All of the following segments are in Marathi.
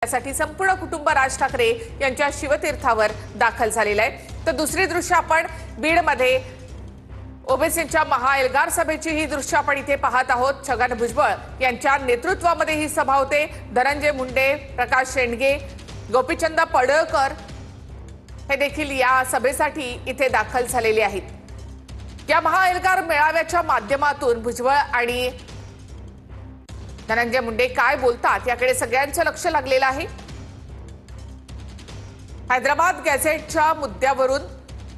त्यासाठी संपूर्ण कुटुंब राज ठाकरे यांच्या शिवतीर्थावर दाखल झालेलं आहे। तर दुसरी दृश्य आपण बीडमध्ये ओबीसींच्या महाएल्गार सभेची ही दृश्य आपण इथे पाहत आहोत। छगन भुजबळ यांच्या नेतृत्वामध्ये ही सभा होते। धनंजय मुंडे, प्रकाश शेंडगे, गोपीचंद पडळकर हे देखील या सभेसाठी इथे दाखल झालेले आहेत। या महाएल्गार मेळाव्याच्या माध्यमातून भुजबळ आणि धनंजय मुंडे काय बोलतात याकडे सगळ्यांचं लक्ष लागलेलं आहे। हैदराबाद गॅझेटच्या मुद्द्यावरून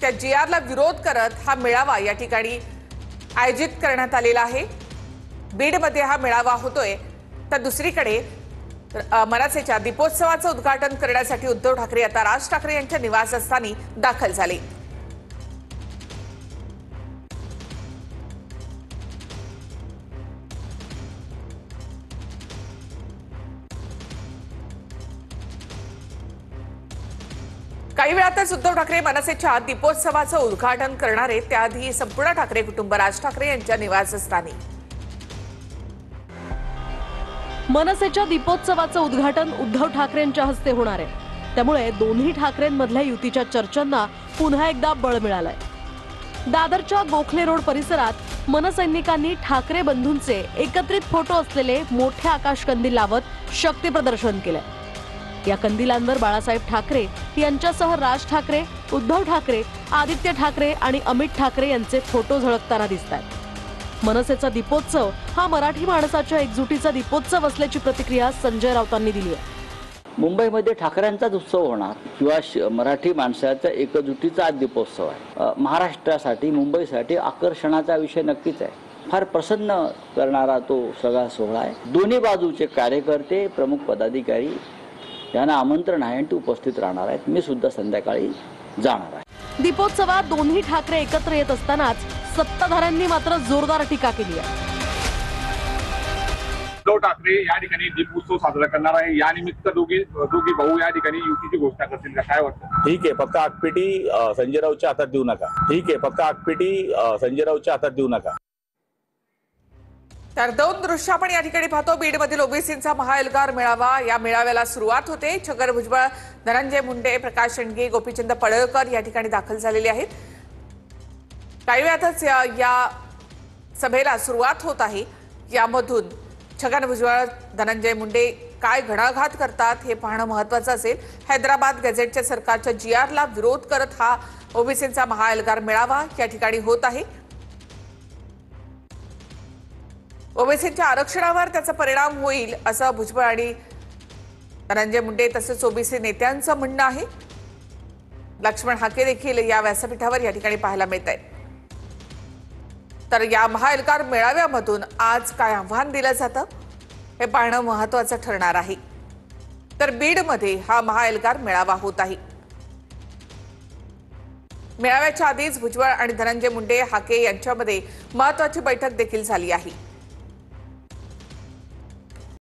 त्या जीआरला विरोध करत हा मेळावा या ठिकाणी आयोजित करण्यात आलेला आहे। बीडमध्ये हा मेळावा होतोय। तर दुसरीकडे मनसेच्या दीपोत्सवाचं उद्घाटन करण्यासाठी उद्धव ठाकरे आता राज ठाकरे यांच्या निवासस्थानी दाखल झाले। काही वेळातच उद्धव ठाकरे मनसेच्या दीपोत्सवाचं उद्घाटन करणार आहेत। त्याआधी संपूर्ण ठाकरे कुटुंब राज ठाकरे यांच्या निवासस्थानी मनसेच्या दीपोत्सवाचं उद्घाटन उद्धव ठाकरेंच्या हस्ते होणार आहे। त्यामुळे दोन्ही ठाकरेंमधल्या युतीच्या चर्चांना पुन्हा एकदा बळ मिळालंय। दादरच्या गोखले रोड परिसरात मनसैनिकांनी ठाकरे बंधूंचे एकत्रित फोटो असलेले मोठे आकाश कंदील लावत शक्ती प्रदर्शन केलंय। या कंदिलांवर बाळासाहेब ठाकरे यांच्यासह राज ठाकरे, उद्धव ठाकरे, आदित्य ठाकरे आणि अमित ठाकरे यांचे फोटो झळकताना दिसतात। मनसेचा दीपोत्सव हा मराठी माणसाच्या एकजुटीचा दीपोत्सव असल्याची प्रतिक्रिया संजय राऊतांनी दिली आहे। मुंबईमध्ये ठाकरेंचाच उत्सव होणार किंवा मराठी माणसाच्या एकजुटीचा दीपोत्सव आहे। महाराष्ट्रासाठी, मुंबईसाठी आकर्षणाचा विषय नक्कीच आहे। फार प्रसन्न करणारा तो सगळा सोहळा आहे। दोन्ही बाजूचे कार्यकर्ते, प्रमुख पदाधिकारी यांना आमंत्रण आहे आणि उपस्थित राहणार आहेत। मी सुद्धा संध्याकाळी जाणार आहे। दीपोत्सवात दोन्ही ठाकरे एकत्र येत असतानाच सत्ताधाऱ्यांनी मात्र जोरदार टीका केली आहे। उद्धव ठाकरे या ठिकाणी दीपोत्सव साजरा करणार आहे। या निमित्त दोघी भाऊ या ठिकाणी युतीची घोषणा करतील का, काय वाटतं? ठीक आहे, फक्त आगपेटी संजय राऊतच्या हातात देऊ नका। ठीक आहे, फक्त आगपेटी संजय राऊतच्या हातात देऊ नका। तर दोन दृश्य आपण या ठिकाणी पाहतो। बीडमधील ओबीसींचा महाएल्गार मेळावा, या मेळाव्याला सुरुवात होते। छगन भुजबळ, धनंजय मुंडे, प्रकाश शेंडगे, गोपीचंद पडळकर या ठिकाणी दाखल झालेले आहेत। काही वेळातच या सभेला सुरुवात होत आहे। यामधून छगन भुजबळ, धनंजय मुंडे काय घणाघात करतात हे पाहणं महत्त्वाचं असेल। हैदराबाद गॅझेटच्या सरकारच्या जीआरला विरोध करत हा ओबीसींचा महाएल्गार मेळावा या ठिकाणी होत आहे। ओबीसीच्या आरक्षणावर त्याचा परिणाम होईल असं भुजबळ आणि धनंजय मुंडे तसेच ओबीसी नेत्यांचं म्हणणं आहे। लक्ष्मण हाके देखील या व्यासपीठावर या ठिकाणी पाहायला मिळत आहेत। तर या महाएल्गार मेळाव्यामधून आज काय आव्हान दिलं जातं हे पाहणं महत्त्वाचं ठरणार आहे। तर बीडमध्ये हा महाएल्गार मेळावा होत आहे। मेळाव्याच्या आधीच भुजबळ आणि धनंजय मुंडे, हाके यांच्यामध्ये महत्त्वाची बैठक देखील झाली आहे।